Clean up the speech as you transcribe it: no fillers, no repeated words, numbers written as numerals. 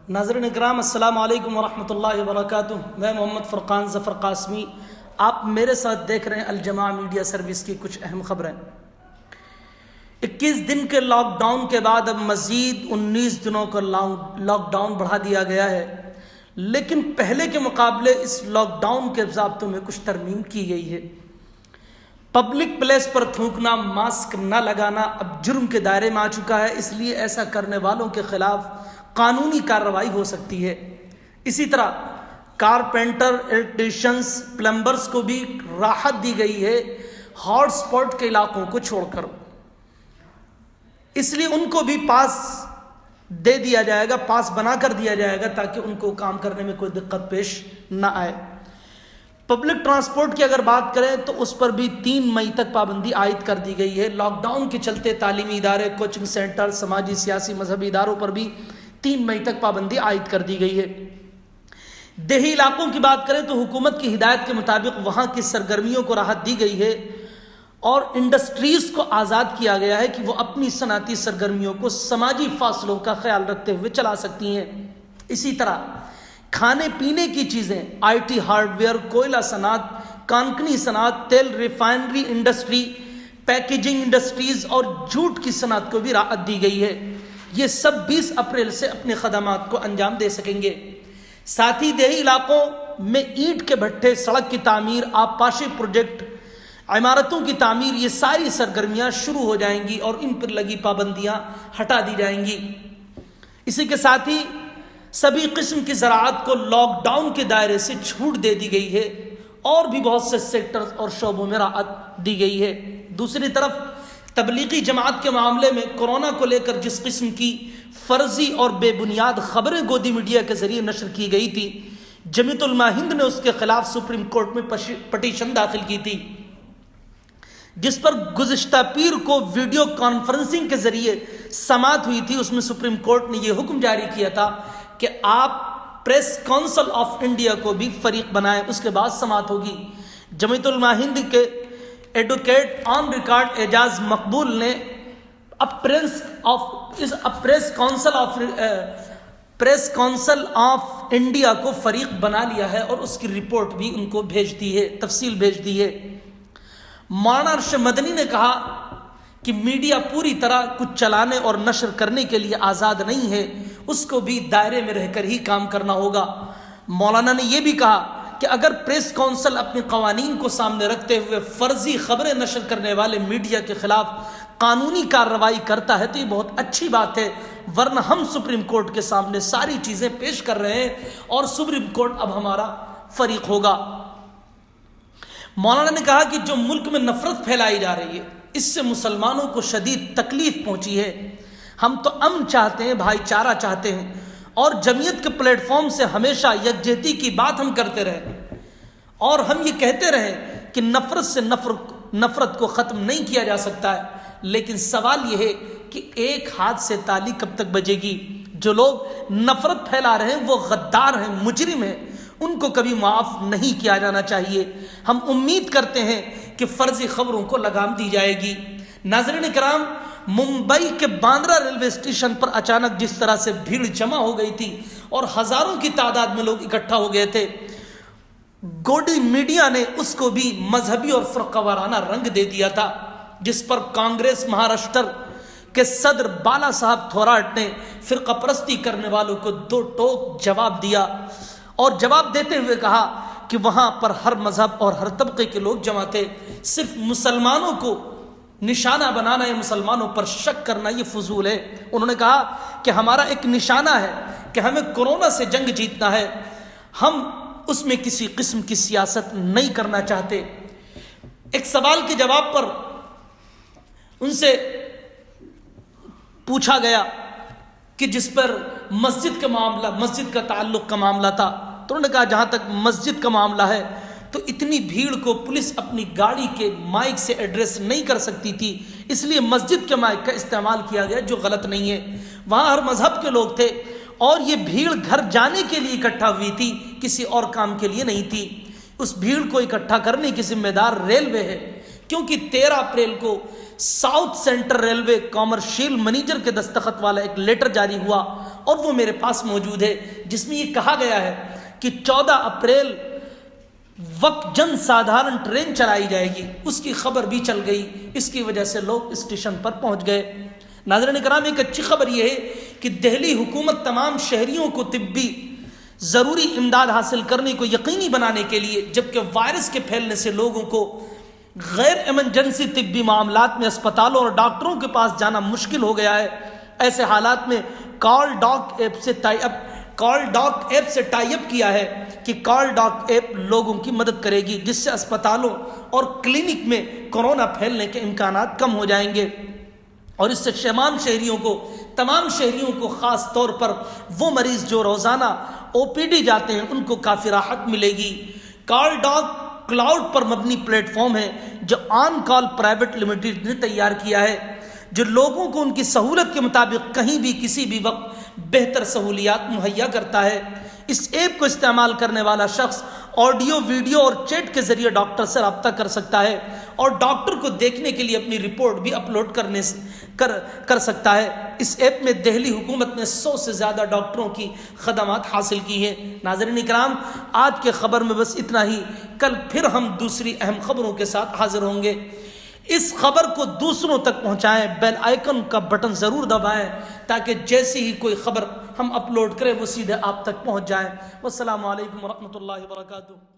ناظرین اکرام، السلام علیکم ورحمۃ اللہ وبرکاتہ۔ میں محمد فرقان ظفر قاسمی، آپ میرے ساتھ دیکھ رہے ہیں الجماع میڈیا سروس کی کچھ اہم خبریں۔ 21 دن کے لاک ڈاؤن کے بعد اب مزید 19 دنوں کا لاک ڈاؤن بڑھا دیا گیا ہے، لیکن پہلے کے مقابلے اس لاک ڈاؤن کے ضابطوں میں کچھ ترمیم کی گئی ہے۔ پبلک پلیس پر تھوکنا، ماسک نہ لگانا اب جرم کے دائرے میں آ چکا ہے، اس لیے ایسا کرنے والوں کے خلاف قانونی کارروائی ہو سکتی ہے۔ اسی طرح کارپینٹر، الیکٹریشینز، پلمبرز کو بھی راحت دی گئی ہے ہاٹ سپاٹ کے علاقوں کو چھوڑ کر، اس لیے ان کو بھی پاس دے دیا جائے گا، پاس بنا کر دیا جائے گا تاکہ ان کو کام کرنے میں کوئی دقت پیش نہ آئے۔ پبلک ٹرانسپورٹ کی اگر بات کریں تو اس پر بھی 3 مئی تک پابندی عائد کر دی گئی ہے۔ لاک ڈاؤن کے چلتے تعلیمی ادارے، کوچنگ سینٹر، سماجی، سیاسی، مذہبی اداروں پر بھی 3 مئی تک پابندی عائد کر دی گئی ہے۔ دیہی علاقوں کی بات کریں تو حکومت کی ہدایت کے مطابق وہاں کی سرگرمیوں کو راحت دی گئی ہے اور انڈسٹریز کو آزاد کیا گیا ہے کہ وہ اپنی صنعتی سرگرمیوں کو سماجی فاصلوں کا خیال رکھتے ہوئے چلا سکتی ہیں۔ اسی طرح کھانے پینے کی چیزیں، آئی ٹی، ہارڈ ویئر، کوئلہ صنعت، کانکنی صنعت، تیل ریفائنری انڈسٹری، پیکیجنگ انڈسٹریز اور جوٹ کی صنعت کو بھی راحت دی گئی ہے۔ یہ سب 20 اپریل سے اپنے خدمات کو انجام دے سکیں گے۔ ساتھ ہی دیہی علاقوں میں اینٹ کے بھٹے، سڑک کی تعمیر، آبپاشی پروجیکٹ، عمارتوں کی تعمیر، یہ ساری سرگرمیاں شروع ہو جائیں گی اور ان پر لگی پابندیاں ہٹا دی جائیں گی۔ اسی کے ساتھ ہی سبھی قسم کی زراعت کو لاک ڈاؤن کے دائرے سے چھوٹ دے دی گئی ہے اور بھی بہت سے سیکٹرز اور شعبوں میں راحت دی گئی ہے۔ دوسری طرف تبلیغی جماعت کے معاملے میں کورونا کو لے کر جس قسم کی فرضی اور بے بنیاد خبریں گودی میڈیا کے ذریعے نشر کی گئی تھی، جمیعت علماء ہند نے اس کے خلاف سپریم کورٹ میں پٹیشن داخل کی تھی، جس پر گزشتہ پیر کو ویڈیو کانفرنسنگ کے ذریعے سماعت ہوئی تھی۔ اس میں سپریم کورٹ نے یہ حکم جاری کیا تھا کہ آپ پریس کونسل آف انڈیا کو بھی فریق بنائیں، اس کے بعد سماعت ہوگی۔ جمیعت علماء ہند کے ایڈوکیٹ آن ریکارڈ اعجاز مقبول نے پریس کونسل آف انڈیا کو فریق بنا لیا ہے اور اس کی رپورٹ بھی ان کو بھیج دی ہے، تفصیل بھیج دی ہے۔ مولانا ارشد مدنی نے کہا کہ میڈیا پوری طرح کچھ چلانے اور نشر کرنے کے لیے آزاد نہیں ہے، اس کو بھی دائرے میں رہ کر ہی کام کرنا ہوگا۔ مولانا نے یہ بھی کہا کہ اگر پریس کونسل اپنے قوانین کو سامنے رکھتے ہوئے فرضی خبریں نشر کرنے والے میڈیا کے خلاف قانونی کارروائی کرتا ہے تو یہ بہت اچھی بات ہے، ورنہ ہم سپریم کورٹ کے سامنے ساری چیزیں پیش کر رہے ہیں اور سپریم کورٹ اب ہمارا فریق ہوگا۔ مولانا نے کہا کہ جو ملک میں نفرت پھیلائی جا رہی ہے، اس سے مسلمانوں کو شدید تکلیف پہنچی ہے۔ ہم تو امن چاہتے ہیں، بھائی چارہ چاہتے ہیں اور جمعیت کے پلیٹ فارم سے ہمیشہ یکجہتی کی بات ہم کرتے رہے اور ہم یہ کہتے رہے کہ نفرت سے نفرت کو ختم نہیں کیا جا سکتا ہے، لیکن سوال یہ ہے کہ ایک ہاتھ سے تالی کب تک بجے گی؟ جو لوگ نفرت پھیلا رہے ہیں وہ غدار ہیں، مجرم ہیں، ان کو کبھی معاف نہیں کیا جانا چاہیے۔ ہم امید کرتے ہیں کہ فرضی خبروں کو لگام دی جائے گی۔ ناظرین کرام، ممبئی کے باندرا ریلوے اسٹیشن پر اچانک جس طرح سے بھیڑ جمع ہو گئی تھی اور ہزاروں کی تعداد میں لوگ اکٹھا ہو گئے تھے، گودی میڈیا نے اس کو بھی مذہبی اور فرقہ وارانہ رنگ دے دیا تھا، جس پر کانگریس مہاراشٹر کے صدر بالا صاحب تھوراٹ نے فرقہ پرستی کرنے والوں کو 2 ٹوک جواب دیا اور جواب دیتے ہوئے کہا کہ وہاں پر ہر مذہب اور ہر طبقے کے لوگ جمع تھے، صرف مسلمانوں کو نشانہ بنانا یا مسلمانوں پر شک کرنا یہ فضول ہے۔ انہوں نے کہا کہ ہمارا ایک نشانہ ہے کہ ہمیں کورونا سے جنگ جیتنا ہے، ہم اس میں کسی قسم کی سیاست نہیں کرنا چاہتے۔ ایک سوال کے جواب پر ان سے پوچھا گیا کہ جس پر مسجد کا تعلق کا معاملہ تھا، تو انہوں نے کہا جہاں تک مسجد کا معاملہ ہے تو اتنی بھیڑ کو پولیس اپنی گاڑی کے مائک سے ایڈریس نہیں کر سکتی تھی، اس لیے مسجد کے مائک کا استعمال کیا گیا، جو غلط نہیں ہے۔ وہاں ہر مذہب کے لوگ تھے اور یہ بھیڑ گھر جانے کے لیے اکٹھا ہوئی تھی، کسی اور کام کے لیے نہیں تھی۔ اس بھیڑ کو اکٹھا کرنے کی ذمہ دار ریلوے ہے، کیونکہ 13 اپریل کو south central railway commercial manager کے دستخط والا ایک لیٹر جاری ہوا اور وہ میرے پاس موجود ہے، جس میں یہ کہا گیا ہے کہ 14 اپریل وقت جن سادھارن ٹرین چلائی جائے گی۔ اس کی خبر بھی چل گئی، اس کی وجہ سے لوگ اسٹیشن پر پہنچ گئے۔ ناظرین کرام، ایک اچھی خبر یہ ہے کہ دہلی حکومت تمام شہریوں کو طبی ضروری امداد حاصل کرنے کو یقینی بنانے کے لیے، جبکہ وائرس کے پھیلنے سے لوگوں کو غیر ایمرجنسی طبی معاملات میں اسپتالوں اور ڈاکٹروں کے پاس جانا مشکل ہو گیا ہے، ایسے حالات میں کال ڈاک ایپ سے ٹائی اپ کیا ہے کہ کال ڈاک ایپ لوگوں کی مدد کرے گی، جس سے اسپتالوں اور کلینک میں کورونا پھیلنے کے امکانات کم ہو جائیں گے، اور اس سے تمام شہریوں کو خاص طور پر وہ مریض جو روزانہ او پی ڈی جاتے ہیں ان کو کافی راحت ملے گی۔ کال ڈاک کلاؤڈ پر مبنی پلیٹ فارم ہے جو آن کال پرائیویٹ لمیٹڈ نے تیار کیا ہے، جو لوگوں کو ان کی سہولت کے مطابق کہیں بھی کسی بھی وقت بہتر سہولیات مہیا کرتا ہے۔ اس ایپ کو استعمال کرنے والا شخص آڈیو، ویڈیو اور چیٹ کے ذریعے ڈاکٹر سے رابطہ کر سکتا ہے اور ڈاکٹر کو دیکھنے کے لیے اپنی رپورٹ بھی اپلوڈ کر سکتا ہے۔ اس ایپ میں دہلی حکومت نے 100 سے زیادہ ڈاکٹروں کی خدمات حاصل کی ہیں۔ ناظرین اکرام، آج کے خبر میں بس اتنا ہی، کل پھر ہم دوسری اہم خبروں کے ساتھ حاضر ہوں گے۔ اس خبر کو دوسروں تک پہنچائیں، بیل آئیکن کا بٹن ضرور دبائیں تاکہ جیسی ہی کوئی خبر ہم اپلوڈ کریں وہ سیدھے آپ تک پہنچ جائیں۔ والسلام علیکم ورحمۃ اللہ وبرکاتہ۔